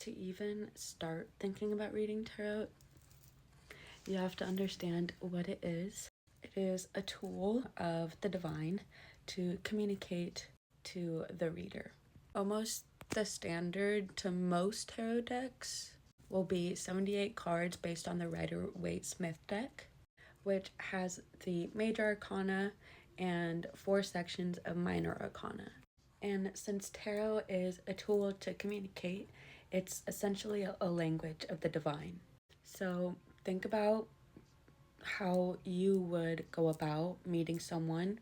to even start thinking about reading tarot, you have to understand what it is. It is a tool of the divine to communicate to the reader. Almost the standard to most tarot decks will be 78 cards based on the Rider-Waite-Smith deck, which has the major arcana and 4 sections of minor arcana. And since tarot is a tool to communicate, it's essentially a language of the divine. So think about how you would go about meeting someone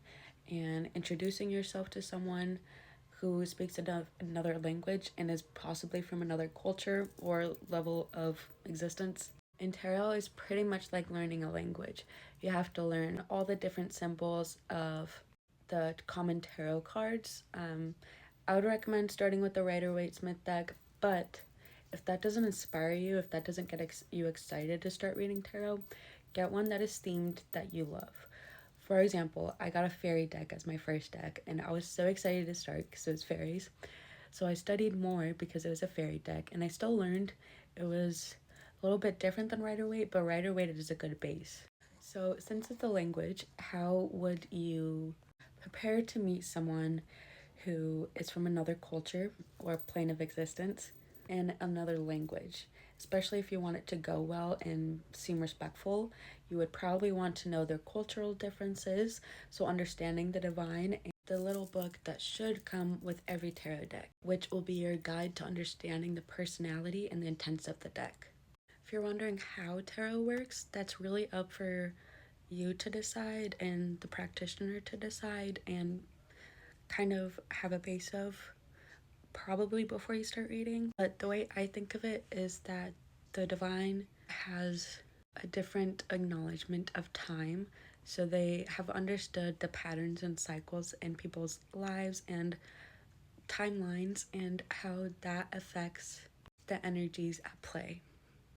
and introducing yourself to someone who speaks another language and is possibly from another culture or level of existence. And tarot is pretty much like learning a language. You have to learn all the different symbols of the common tarot cards. I would recommend starting with the Rider-Waite-Smith deck, but if that doesn't inspire you, if that doesn't get you excited to start reading tarot, get one that is themed that you love. For example, I got a fairy deck as my first deck, and I was so excited to start because it was fairies. So I studied more because it was a fairy deck, and I still learned. It was a little bit different than Rider-Waite, but Rider-Waite is a good base. So since it's a language, how would you prepare to meet someone who is from another culture or plane of existence in another language? Especially if you want it to go well and seem respectful, you would probably want to know their cultural differences, so understanding the divine, and the little book that should come with every tarot deck, which will be your guide to understanding the personality and the intents of the deck. If you're wondering how tarot works, that's really up for you to decide and the practitioner to decide and kind of have a base of probably before you start reading. But the way I think of it is that the divine has a different acknowledgement of time, so they have understood the patterns and cycles in people's lives and timelines and how that affects the energies at play.